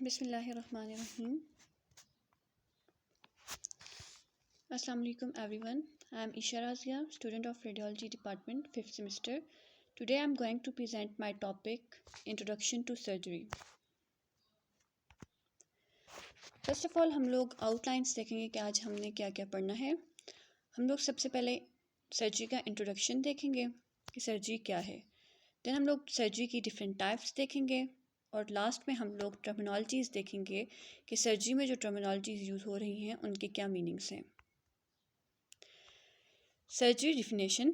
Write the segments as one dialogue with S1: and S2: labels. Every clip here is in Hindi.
S1: Bismillahirrahmanirrahim. Assalamu alaikum everyone. I am Isha Razia, student of Radiology Department, 5th semester. Today I am going to present my topic, Introduction to Surgery. First of all हम लोग outlines देखेंगे कि आज हमने क्या क्या पढ़ना है. हम लोग सबसे पहले सर्जरी का इंट्रोडक्शन देखेंगे कि सर्जरी क्या है. देन हम लोग सर्जरी की डिफरेंट टाइप्स देखेंगे और लास्ट में हम लोग टर्मिनोलॉजीज़ देखेंगे कि सर्जरी में जो टर्मिनोलॉजीज़ यूज़ हो रही हैं उनके क्या मीनिंग्स हैं. Surgery definition.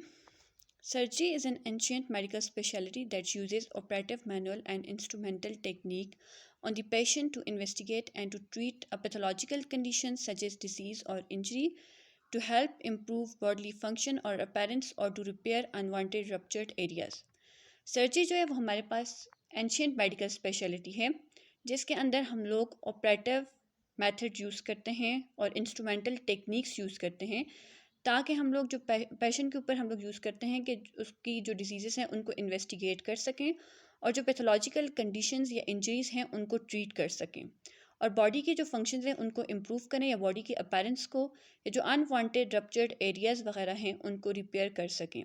S1: Surgery is an ancient medical specialty that uses operative manual and instrumental technique on the patient to investigate and to treat a pathological condition such as disease or injury, to help improve bodily function or appearance or to repair unwanted ruptured areas. Surgery जो है वो हमारे पास एंशियंट मेडिकल स्पेशलिटी है जिसके अंदर हम लोग ऑपरेटिव मेथड यूज़ करते हैं और इंस्ट्रूमेंटल टेक्निक्स यूज़ करते हैं ताकि हम लोग जो पेशेंट के ऊपर हम लोग यूज़ करते हैं कि उसकी जो डिजीज़ हैं उनको इन्वेस्टिगेट कर सकें और जो पैथोलॉजिकल कंडीशंस या इंजरीज़ हैं उनको ट्रीट कर सकें और बॉडी के जो फंक्शंस हैं उनको इम्प्रूव करें या बॉडी की अपीयरेंस को या जो अनवांटेड रप्चर्ड एरियाज़ वगैरह हैं उनको रिपेयर कर सकें.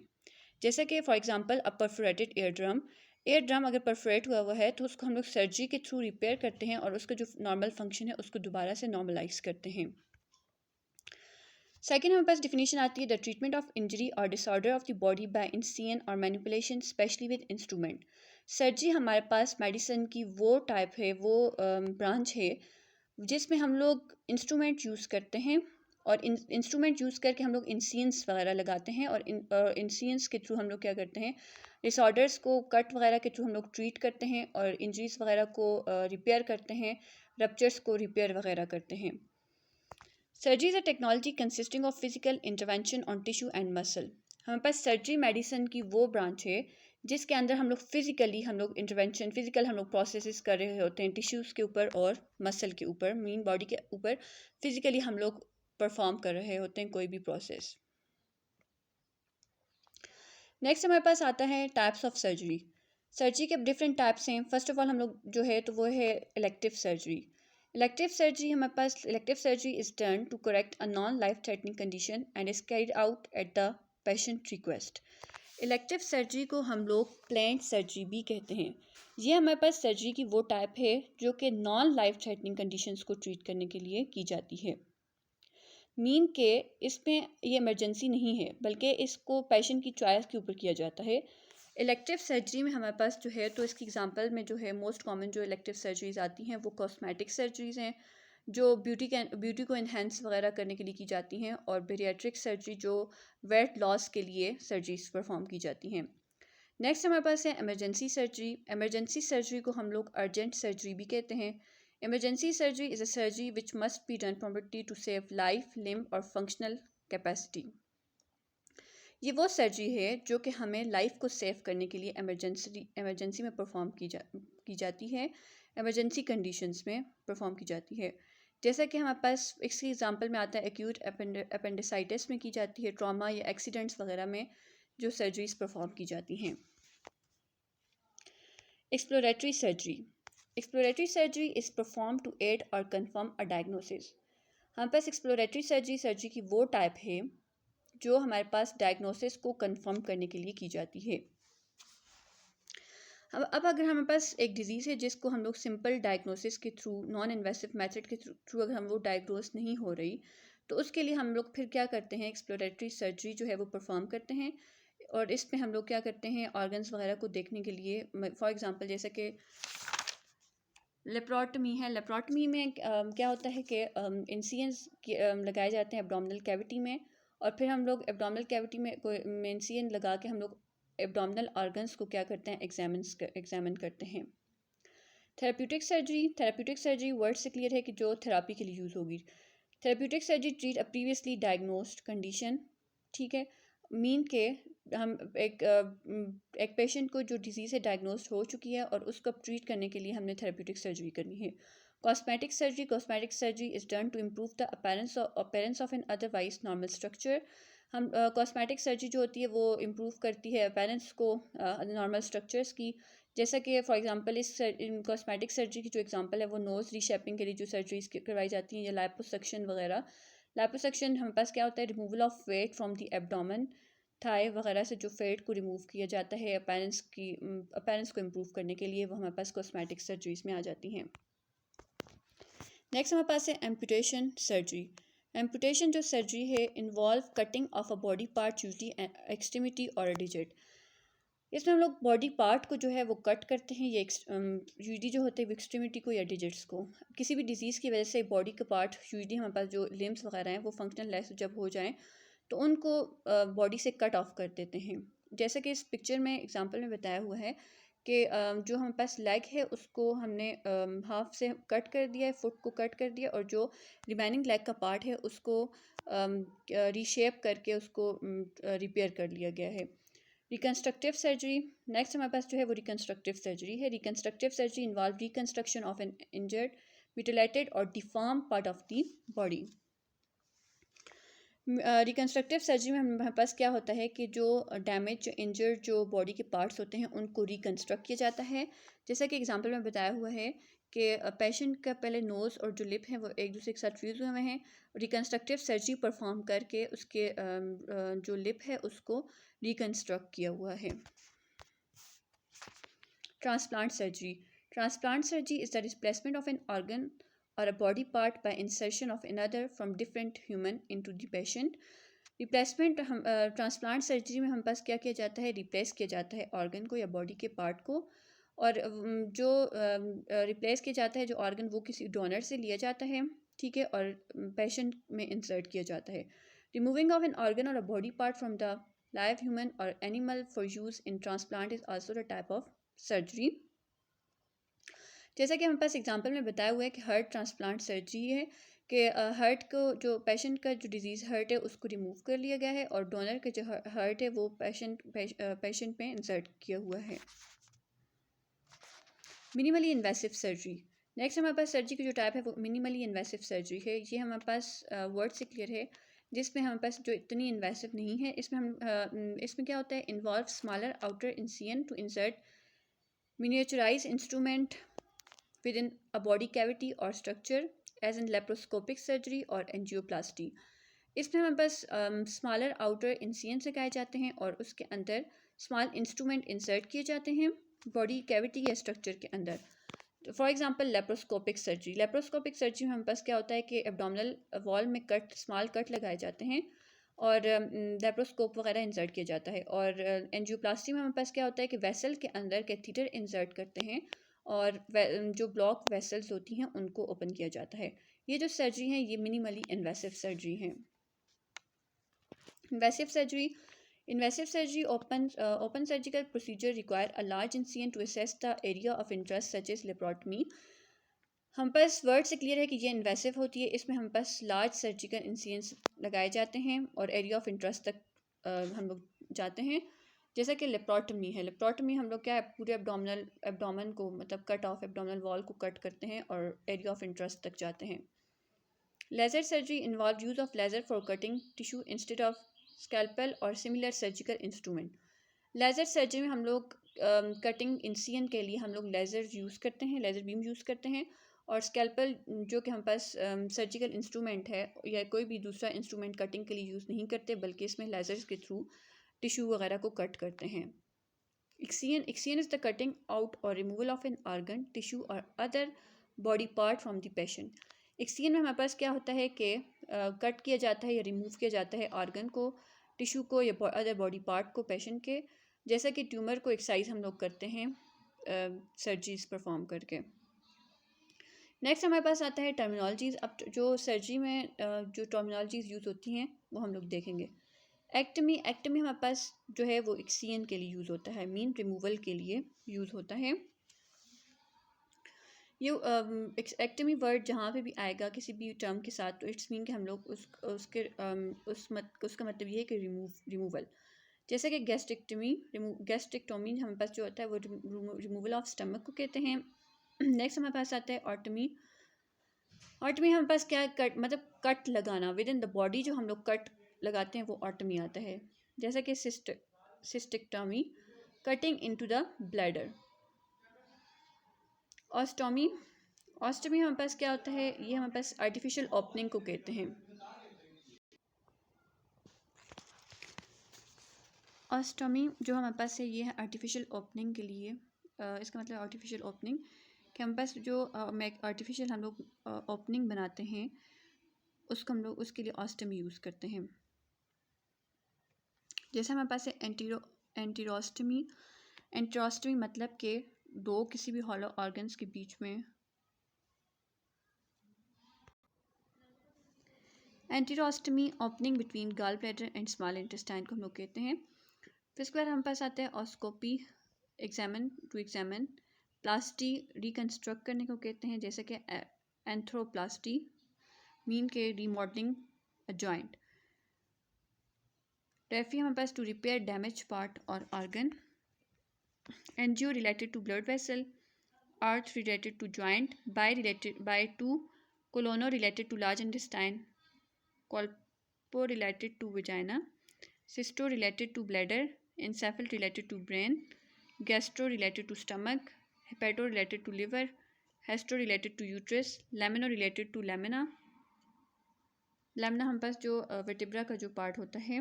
S1: जैसे कि for example a perforated air drum अगर परफोरेट हुआ है तो उसको हम लोग सर्जरी के थ्रू रिपेयर करते हैं और उसका जो नॉर्मल फंक्शन है उसको दोबारा से नॉर्मलाइज करते हैं. सेकेंड हमारे पास डिफिनीशन आती है द ट्रीटमेंट ऑफ इंजरी और disorder of the body by incision और manipulation specially with instrument. Surgery हमारे पास मेडिसिन की वो टाइप है, वो ब्रांच है जिसमें हम लोग इंस्ट्रूमेंट यूज़ करते हैं और इंस्ट्रूमेंट यूज़ करके हम लोग इंसिजन्स वगैरह लगाते हैं और इंसिजन्स के थ्रू हम लोग क्या करते हैं डिसऑर्डर्स को कट वगैरह के थ्रू हम लोग ट्रीट करते हैं और इंजरीज़ वगैरह को रिपेयर करते हैं, रप्चर्स को रिपेयर वगैरह करते हैं. Surgery is a technology consisting of physical intervention on tissue and muscle. हमारे पास सर्जरी मेडिसिन की वो ब्रांच है जिसके अंदर हम लोग फिजिकली हम लोग इंटरवेंशन फिजिकल हम लोग प्रोसेसेस कर रहे होते हैं टिश्यूज़ के ऊपर और मसल के ऊपर, मीन बॉडी के ऊपर फिजिकली हम लोग परफॉर्म कर रहे होते हैं कोई भी प्रोसेस. नेक्स्ट हमारे पास आता है टाइप्स ऑफ सर्जरी. सर्जरी के डिफरेंट टाइप्स हैं. फर्स्ट ऑफ ऑल हम लोग जो है तो वो है इलेक्टिव सर्जरी. इलेक्टिव सर्जरी हमारे पास elective surgery is done to correct a non life threatening condition and is carried out at the patient request. Elective surgery को हम लोग प्लान्ड सर्जरी भी कहते हैं. ये हमारे पास सर्जरी की वो टाइप है जो कि नॉन लाइफ थ्रेटनिंग कंडीशंस को ट्रीट करने के लिए की जाती है. मीन के इसमें ये इमरजेंसी नहीं है बल्कि इसको पेशेंट की चॉइस के ऊपर किया जाता है. इलेक्टिव सर्जरी में हमारे पास जो है तो इसकी एग्जांपल में जो है मोस्ट कॉमन जो इलेक्टिव सर्जरीज़ आती हैं वो कॉस्मेटिक सर्जरीज़ हैं जो ब्यूटी को इन्हेंस वगैरह करने के लिए की जाती हैं और बेरियाट्रिक सर्जरी जो वेट लॉस के लिए सर्जरीज परफॉर्म की जाती हैं. नेक्स्ट हमारे पास है एमरजेंसी सर्जरी. एमरजेंसी सर्जरी को हम लोग अर्जेंट सर्जरी भी कहते हैं. Emergency surgery is a surgery which must be done promptly to save life, limb or functional capacity. ये वो सर्जरी है जो कि हमें लाइफ को सेव करने के लिए एमरजेंसी में परफॉर्म की जाती है, एमरजेंसी कंडीशंस में परफॉर्म की जाती है. जैसा कि हमारे पास इसकी एग्जांपल में आता है एक्यूट अपेंडिसाइटिस में की जाती है, ट्रॉमा या एक्सीडेंट्स वगैरह में जो सर्जरीज परफॉर्म की जाती हैं. Exploratory surgery. Exploratory surgery is performed to aid or confirm a diagnosis. हमारे पास एक्सप्लोरेटरी सर्जरी की वो टाइप है जो हमारे पास डायग्नोसिस को कंफर्म करने के लिए की जाती है. अब अगर हमारे पास एक डिज़ीज़ है जिसको हम लोग सिंपल डायग्नोसिस के थ्रू नॉन इन्वेसिव मेथड के थ्रू अगर हम वो डायग्नोस नहीं हो रही तो उसके लिए हम लोग फिर क्या करते हैं एक्सप्लोरेटरी सर्जरी जो है वो परफॉर्म करते हैं और इसमें हम लोग क्या करते हैं ऑर्गन्स वगैरह को देखने के लिए फॉर एग्ज़ाम्पल जैसे कि लेप्रोटमी है. लेप्रोटमी में क्या होता है कि इंसिजन्स लगाए जाते हैं एब्डोमिनल कैविटी में और फिर हम लोग एब्डोमिनल कैविटी में कोई इंसिजन लगा के हम लोग एब्डोमिनल ऑर्गन्स को क्या करते हैं एग्जामिन करते हैं. थेराप्यूटिक सर्जरी वर्ड से क्लियर है कि जो थेरापी के लिए यूज़ होगी. थेराप्यूटिक सर्जरी ट्रीट अ प्रीवियसली डायग्नोस्ड कंडीशन. ठीक है, मीन के हम एक पेशेंट को जो डिजीज़ है डायग्नोस्ड हो चुकी है और उसको ट्रीट करने के लिए हमने थेराप्यूटिक सर्जरी करनी है. Cosmetic surgery is done to improve the appearance of an otherwise normal structure. हम कॉस्मेटिक सर्जरी जो होती है वो इम्प्रूव करती है अपीयरेंस को नॉर्मल स्ट्रक्चर्स की जैसा कि फॉर एग्जांपल इस कॉस्मेटिक सर्जरी की जो एग्जांपल है वो नोज़ रीशेपिंग के लिए जो सर्जरीज करवाई जाती हैं या लाइपोसक्शन वगैरह। लाइपोसक्शन हमारे पास क्या होता है, removal of weight from the abdomen, thigh वगैरह से जो फेट को रिमूव किया जाता है अपीयरेंस को इम्प्रूव करने के लिए, वो हमारे पास कॉस्मेटिक सर्जरीज में आ जाती हैं। नेक्स्ट हमारे पास है एम्पुटेशन सर्जरी। एम्पुटेशन जो सर्जरी है involve cutting of a body part usually extremity और अ डिजिट। इसमें हम लोग बॉडी पार्ट को जो है वो कट करते हैं, ये यूजली जो होते हैं एक्सट्रीमिटी को या डिजिट्स को। किसी भी डिजीज़ की वजह से बॉडी का पार्ट यूजली हमारे पास जो लिम्स वगैरह हैं वो फंक्शनल लेस जब हो जाएं तो उनको बॉडी से कट ऑफ कर देते हैं। जैसे कि इस पिक्चर में एग्जांपल में बताया हुआ है कि जो हमारे पास लेग है उसको हमने हाफ से कट कर दिया है, फुट को कट कर दिया, और जो रिमेनिंग लेग का पार्ट है उसको रीशेप करके उसको रिपेयर कर लिया गया है। रिकन्स्ट्रक्टिव सर्जरी, नेक्स्ट हमारे पास जो है वो रिकन्स्ट्रक्टिव सर्जरी है। Reconstructive surgery involve reconstruction of an injured, mutilated और deform part of the body. Reconstructive surgery में हमारे पास क्या होता है कि जो डैमेज, जो इंजर्ड जो बॉडी के पार्ट्स होते हैं उनको रिकन्स्ट्रक्ट किया जाता है। जैसा कि एग्जांपल में बताया हुआ है कि पेशेंट का पहले नोज़ और जो लिप हैं वो एक दूसरे के साथ फ्यूज़ हुए हैं, रिकन्स्ट्रक्टिव सर्जरी परफॉर्म करके उसके जो लिप है उसको रिकन्स्ट्रक्ट किया हुआ है। Transplant surgery, transplant surgery is the replacement of an organ or a body part by insertion of another from different human into the patient। Replacement हम ट्रांसप्लांट सर्जरी में हम पास क्या किया जाता है, रिप्लेस किया जाता है ऑर्गन को या बॉडी के पार्ट को, और जो रिप्लेस किया जाता है जो ऑर्गन वो किसी डोनर से लिया जाता है, ठीक है, और पेशेंट में इंसर्ट किया जाता है। रिमूविंग ऑफ एन ऑर्गन और a body part from the live human और animal for use in transplant is also the type of surgery. जैसा कि हमारे पास एग्जांपल में बताया हुआ है कि हार्ट ट्रांसप्लांट सर्जरी है कि हार्ट को जो पेशेंट का जो डिजीज़ हार्ट है उसको रिमूव कर लिया गया है और डोनर का जो हार्ट है वो पेशेंट में इंसर्ट किया हुआ है। मिनिमली इन्वेसिव सर्जरी, नेक्स्ट हमारे पास सर्जरी की जो टाइप है वो मिनिमली इन्वेसिव सर्जरी है। ये हमारे पास वर्ड से क्लियर है, जिसमें हमारे पास जो इतनी इन्वेसिव नहीं है। इसमें क्या होता है, involve smaller outer incision to insert miniaturize instrument within a body cavity or structure as in laparoscopic surgery or angioplasty। इसमें हमारे पास स्मॉलर आउटर इंसिजन लगाए जाते हैं और उसके अंदर स्मॉल इंस्ट्रूमेंट इंसर्ट किए जाते हैं बॉडी कैविटी या स्ट्रक्चर के अंदर। For example laparoscopic surgery, laparoscopic surgery में हमारे पास क्या होता है कि एब्डोमिनल वॉल में स्मॉल कट लगाए जाते हैं और लेप्रोस्कोप वगैरह इंसर्ट किया जाता है। और एंजियोप्लास्टी में हमारे पास क्या होता है कि वेसल के अंदर कैथीटर इंसर्ट करते हैं और जो ब्लॉक वेसल्स होती हैं उनको ओपन किया जाता है। ये जो सर्जरी है ये मिनिमली इन्वेसिव सर्जरी है। Invasive surgery open surgical procedure require a large incision to assess the area of interest such as laparotomy. हम पास वर्ड से क्लियर है कि ये इन्वेसिव होती है। इसमें हम पास लार्ज सर्जिकल इंसिजन्स लगाए जाते हैं और एरिया ऑफ इंटरेस्ट तक हम लोग जाते हैं। जैसा कि लेप्रोटमी है, लेप्रोटमी हम लोग क्या है पूरे एब्डोमेन को मतलब कट ऑफ एब्डोमिनल वॉल को कट करते हैं और एरिया ऑफ इंटरेस्ट तक जाते हैं। Laser surgery involve use of laser for cutting tissue instead of scalpel और similar surgical instrument. Laser surgery में हम लोग कटिंग इंसिजन के लिए हम लोग लेज़र यूज़ करते हैं, लेज़र बीम यूज़ करते हैं, और स्कैल्पेल जो कि हमारे पास सर्जिकल इंस्ट्रूमेंट है या कोई भी दूसरा इंस्ट्रूमेंट कटिंग के लिए यूज़ नहीं करते, बल्कि इसमें लेज़र्स के थ्रू टिश्यू वगैरह को कट करते हैं। Excision is the cutting out और removal of an organ, tissue और other body part from the patient. Excision में हमारे पास क्या होता है कि कट किया जाता है या रिमूव किया जाता है ऑर्गन को, टिश्यू को या अदर बॉडी पार्ट को पेशेंट के, जैसा कि ट्यूमर को एक्साइज हम लोग करते हैं सर्जरीज परफॉर्म करके। नेक्स्ट हमारे पास आता है टर्मिनोलॉजीज़। अब जो सर्जरी में जो टर्मिनोलॉजीज़ यूज़ होती हैं वो हम लोग देखेंगे। एक्टमी हमारे पास जो है वो एक्सियन के लिए यूज़ होता है, मीन रिमूवल के लिए यूज़ होता है। ये एक्टमी वर्ड जहाँ पे भी आएगा किसी भी टर्म के साथ तो इट्स मीन कि हम लोग उसका मतलब ये है कि रिमूवल। जैसे कि गैस्ट्रिक्टोमी हमारे पास जो होता है वो रिमूवल ऑफ स्टमक को कहते हैं। नेक्स्ट हमारे पास आता है ऑटमी हमारे पास क्या कट मतलब कट लगाना विद इन द बॉडी, जो हम लोग कट लगाते हैं वो ऑटमी आता है। जैसा कि cystectomy cutting into the bladder. Ostomy, ostomy हमारे पास क्या होता है, ये हमारे पास आर्टिफिशियल ओपनिंग को कहते हैं। ऑस्टोमी जो हमारे पास है ये है आर्टिफिशियल ओपनिंग के लिए, इसका मतलब आर्टिफिशियल ओपनिंग कि हमारे पास जो आर्टिफिशियल हम लोग ओपनिंग बनाते हैं उसको हम लोग उसके लिए ऑस्टोमी यूज़ करते हैं। जैसे हमारे पास है एंटीरोस्टमी। एंटीरोस्टमी मतलब कि दो किसी भी हॉलो ऑर्गन्स के बीच में, enterostomy opening between gall bladder and small intestine को हम लोग कहते हैं। फिर इसके बाद हमारे पास आता है ऑस्कोपी, एग्जामिन। प्लास्टी रिकन्स्ट्रक्ट करने को कहते हैं, जैसे कि एंथ्रोप्लास्टी मीन के रीमॉडलिंग अ जॉइंट। रेफी हमारे पास टू रिपेयर डैमेज पार्ट और organ. Angio related to blood vessel. Arthro related to joint. By to colono related to large intestine. Colpo related to vagina. Cysto related to bladder. encephal related to brain, gastro related to stomach, hepato related to liver, hastro related to uterus, lamino related to lamina। lamina हमारे पास जो वर्टिब्रा का जो पार्ट होता है।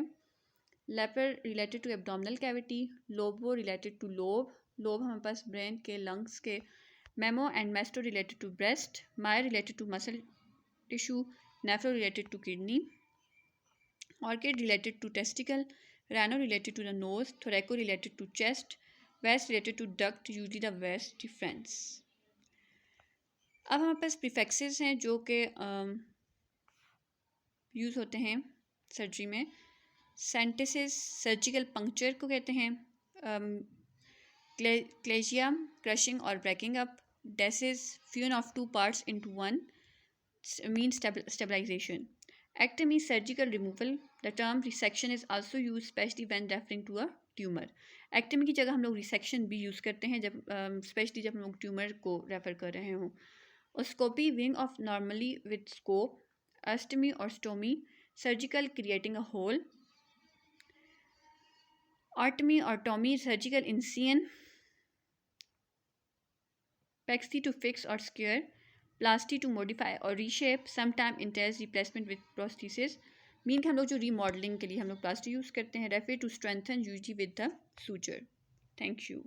S1: Lapar related to abdominal cavity, lobo related to lobe हमारे पास ब्रेन के लंग्स के। Mammo and masto related to breast, myo related to muscle tissue, nephro related to kidney, orchido related to testicle, Rhino related to the nose, thoraco related to chest, vas related to duct, usually the vas deferens। अब हमारे पास प्रीफिक्सेस हैं जो कि यूज़ होते हैं सर्जरी में। सेंटेसिस सर्जिकल पंक्चर को कहते हैं। क्लेजिया क्रशिंग और breaking up. Desis fusion of two parts into one mean stabilisation. Ectomy is surgical removal. The term resection is also used especially when referring to a tumor. Ectomy की जगह हम लोग resection भी यूज़ करते हैं जब स्पेशली जब हम लोग ट्यूमर को रेफ़र कर रहे हों। Oscopy wing of normally with scope. Ostomy or stomy surgical creating a hole. Otomy or tomy surgical incision. Pexy to fix or scare. Plasty to modify or reshape. Sometime entails replacement with prosthesis। Mean कि हम लोग जो रीमॉडलिंग के लिए हम लोग प्लास्टी यूज़ करते हैं। Refer to strengthen usually with the suture. Thank you.